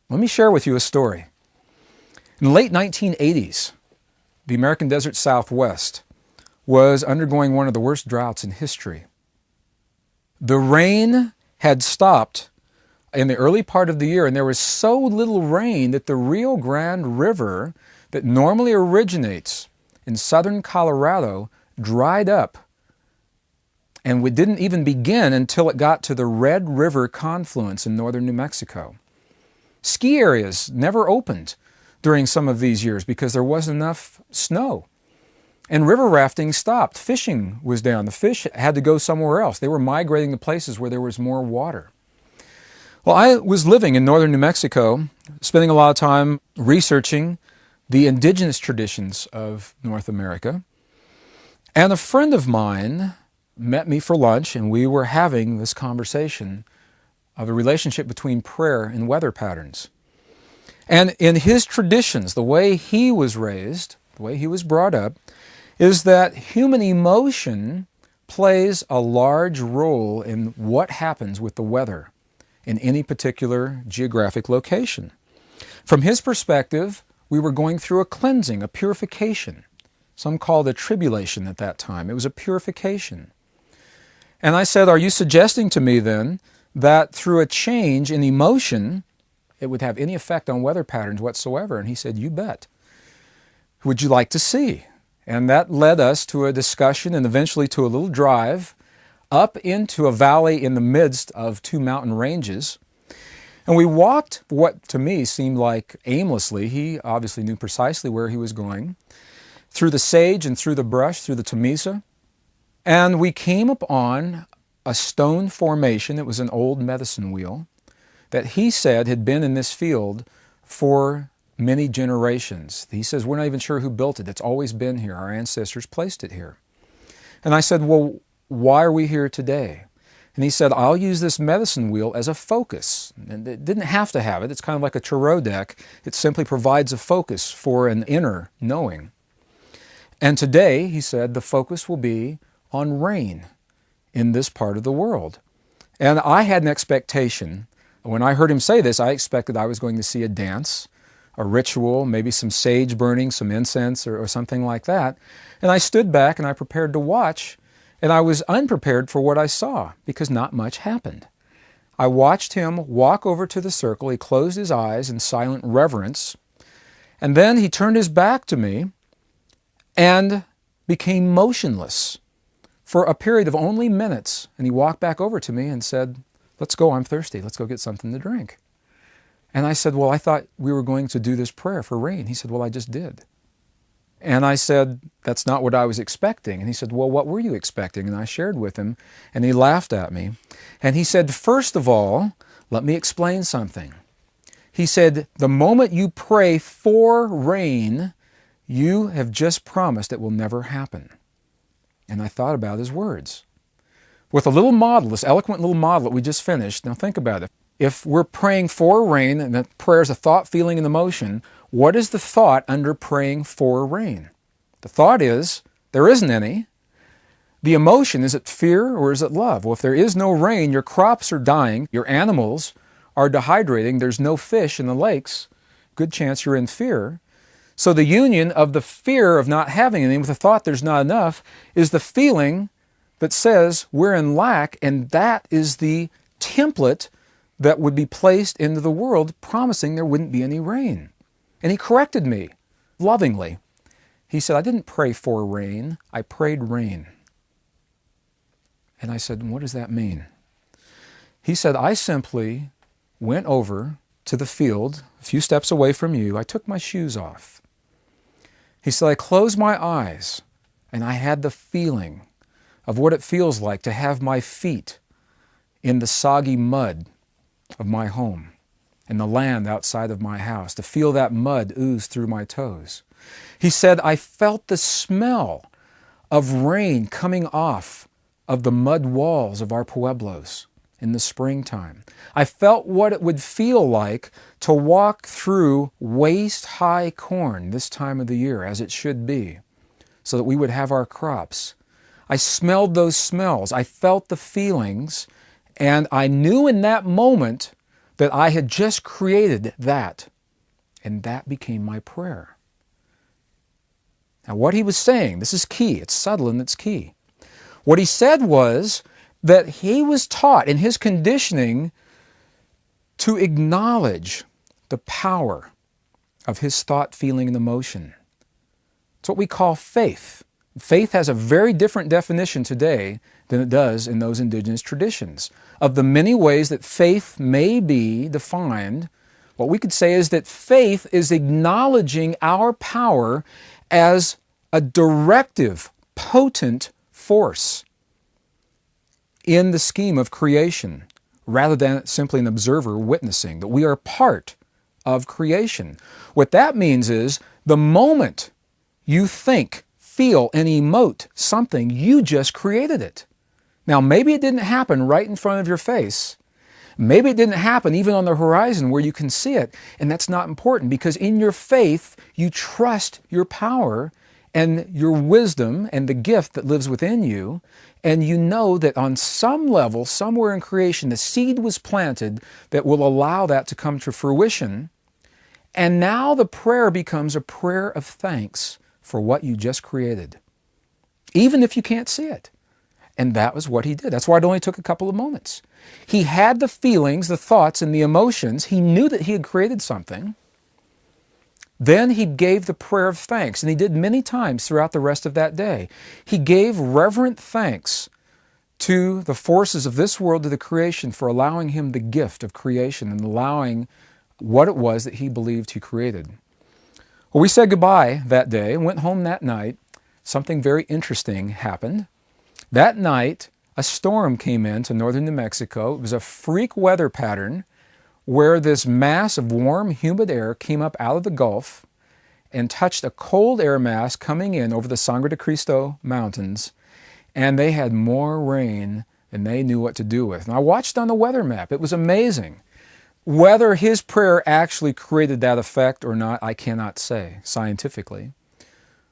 Let me share with you a story. In the late 1980s, the American desert Southwest was undergoing one of the worst droughts in history. The rain had stopped in the early part of the year, and there was so little rain that the Rio Grande River that normally originates in southern Colorado dried up. And we didn't even begin until it got to the Red River confluence in northern New Mexico. Ski areas never opened during some of these years because there wasn't enough snow. And river rafting stopped. Fishing was down. The fish had to go somewhere else. They were migrating to places where there was more water. Well, I was living in northern New Mexico, spending a lot of time researching the indigenous traditions of North America. And a friend of mine met me for lunch, and we were having this conversation of the relationship between prayer and weather patterns. And in his traditions, the way he was raised, the way he was brought up, is that human emotion plays a large role in what happens with the weather in any particular geographic location. From his perspective, we were going through a cleansing, a purification. Some called it a tribulation at that time. It was a purification. And I said, are you suggesting to me then that through a change in emotion, it would have any effect on weather patterns whatsoever? And he said, you bet. Would you like to see? And that led us to a discussion and eventually to a little drive up into a valley in the midst of two mountain ranges. And we walked what to me seemed like aimlessly. He obviously knew precisely where he was going, through the sage and through the brush, through the Temesa. And we came upon a stone formation. It was an old medicine wheel that he said had been in this field for many generations. He says, we're not even sure who built it. It's always been here. Our ancestors placed it here. And I said, well, why are we here today? And he said, I'll use this medicine wheel as a focus. And it didn't have to have it. It's kind of like a tarot deck. It simply provides a focus for an inner knowing. And today, he said, the focus will be on rain in this part of the world. And I had an expectation. When I heard him say this, I expected I was going to see a dance, a ritual, maybe some sage burning, some incense or something like that. And I stood back and I prepared to watch, and I was unprepared for what I saw because not much happened. I watched him walk over to the circle. He closed his eyes in silent reverence, and then he turned his back to me and became motionless for a period of only minutes. And he walked back over to me and said, let's go, I'm thirsty. Let's go get something to drink. And I said, well, I thought we were going to do this prayer for rain. He said, well, I just did. And I said, that's not what I was expecting. And he said, well, what were you expecting? And I shared with him, and he laughed at me. And he said, first of all, let me explain something. He said, the moment you pray for rain, you have just promised it will never happen. And I thought about his words. With a little model, this eloquent little model that we just finished, now think about it. If we're praying for rain, and that prayer is a thought, feeling, and emotion, what is the thought under praying for rain? The thought is, there isn't any. The emotion, is it fear or is it love? Well, if there is no rain, your crops are dying, your animals are dehydrating, there's no fish in the lakes, good chance you're in fear. So the union of the fear of not having anything with the thought there's not enough is the feeling that says we're in lack, and that is the template that would be placed into the world promising there wouldn't be any rain. And he corrected me lovingly. He said, I didn't pray for rain, I prayed rain. And I said, what does that mean? He said, I simply went over to the field, a few steps away from you. I took my shoes off. He said, I closed my eyes, and I had the feeling of what it feels like to have my feet in the soggy mud of my home, in the land outside of my house, to feel that mud ooze through my toes. He said, I felt the smell of rain coming off of the mud walls of our pueblos in the springtime. I felt what it would feel like to walk through waist-high corn this time of the year, as it should be, so that we would have our crops. I smelled those smells. I felt the feelings, and I knew in that moment that I had just created that, and that became my prayer. Now what he was saying, this is key, it's subtle and it's key. What he said was that he was taught in his conditioning to acknowledge the power of his thought, feeling, and emotion. It's what we call faith. Faith has a very different definition today than it does in those indigenous traditions. Of the many ways that faith may be defined, what we could say is that faith is acknowledging our power as a directive, potent force in the scheme of creation, rather than simply an observer witnessing, that we are part of creation. What that means is the moment you think, feel, and emote something, you just created it. Now, maybe it didn't happen right in front of your face. Maybe it didn't happen even on the horizon where you can see it, and that's not important, because in your faith, you trust your power and your wisdom and the gift that lives within you, and you know that on some level, somewhere in creation, the seed was planted that will allow that to come to fruition. And now the prayer becomes a prayer of thanks for what you just created, even if you can't see it. And that was what he did. That's why it only took a couple of moments. He had the feelings, the thoughts, and the emotions. He knew that he had created something. Then he gave the prayer of thanks, and he did many times throughout the rest of that day. He gave reverent thanks to the forces of this world, to the creation, for allowing him the gift of creation and allowing what it was that he believed he created. Well, we said goodbye that day and went home that night. Something very interesting happened. That night, a storm came into northern New Mexico. It was a freak weather pattern where this mass of warm, humid air came up out of the Gulf and touched a cold air mass coming in over the Sangre de Cristo Mountains, and they had more rain than they knew what to do with. And I watched on the weather map. It was amazing. Whether his prayer actually created that effect or not, I cannot say scientifically.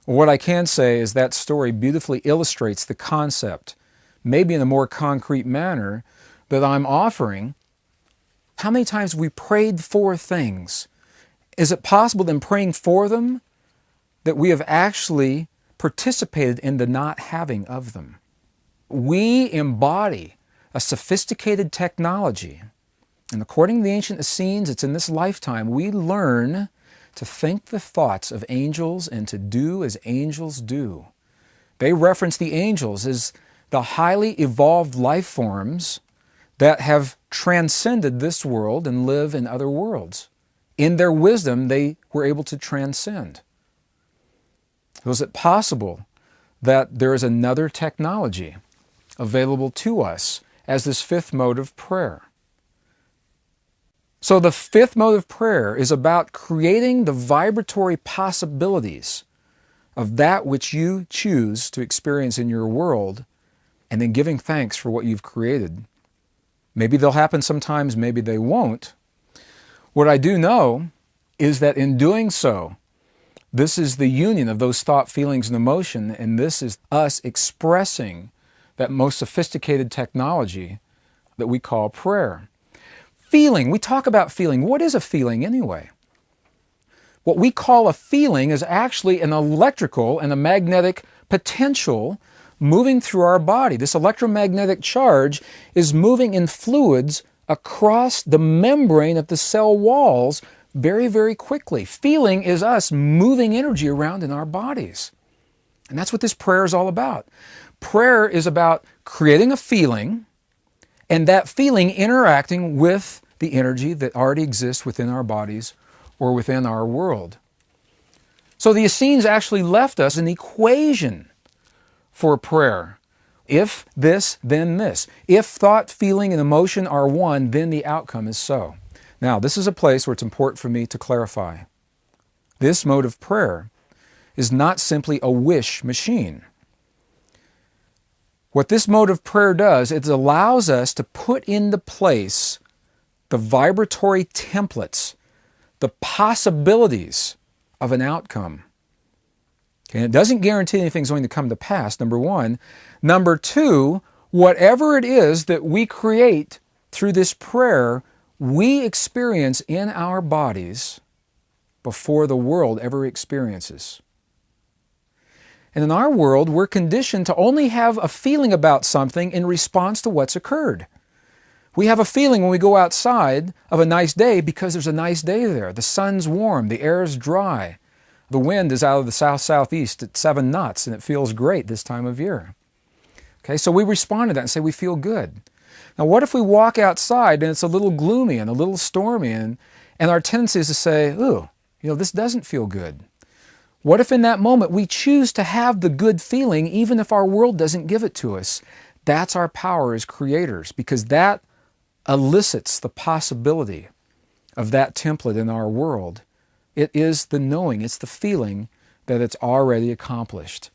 What I can say is that story beautifully illustrates the concept, maybe in a more concrete manner, that I'm offering. How many times we prayed for things? Is it possible in praying for them that we have actually participated in the not having of them? We embody a sophisticated technology, and according to the ancient Essenes, it's in this lifetime we learn to think the thoughts of angels and to do as angels do. They reference the angels as the highly evolved life forms that have transcended this world and live in other worlds. In their wisdom, they were able to transcend. Was it possible that there is another technology available to us as this fifth mode of prayer? So the fifth mode of prayer is about creating the vibratory possibilities of that which you choose to experience in your world, and then giving thanks for what you've created. Maybe they'll happen sometimes, maybe they won't. What I do know is that in doing so, this is the union of those thought, feelings, and emotion, and this is us expressing that most sophisticated technology that we call prayer. Feeling, we talk about feeling. What is a feeling anyway? What we call a feeling is actually an electrical and a magnetic potential moving through our body. This electromagnetic charge is moving in fluids across the membrane of the cell walls very, very quickly. Feeling is us moving energy around in our bodies. And that's what this prayer is all about. Prayer is about creating a feeling, and that feeling interacting with the energy that already exists within our bodies or within our world. So the Essenes actually left us an equation for prayer. If this, then this. If thought, feeling, and emotion are one, then the outcome is so. Now, this is a place where it's important for me to clarify. This mode of prayer is not simply a wish machine. What this mode of prayer does, it allows us to put into place the vibratory templates, the possibilities of an outcome. Okay, and it doesn't guarantee anything's going to come to pass, number one. Number two, whatever it is that we create through this prayer, we experience in our bodies before the world ever experiences. And in our world, we're conditioned to only have a feeling about something in response to what's occurred. We have a feeling when we go outside of a nice day because there's a nice day there. The sun's warm, the air's dry, the wind is out of the south-southeast at 7 knots, and it feels great this time of year. Okay, so we respond to that and say we feel good. Now what if we walk outside and it's a little gloomy and a little stormy, and our tendency is to say, ooh, this doesn't feel good. What if in that moment we choose to have the good feeling even if our world doesn't give it to us? That's our power as creators, because that elicits the possibility of that template in our world. It is the knowing, it's the feeling that it's already accomplished.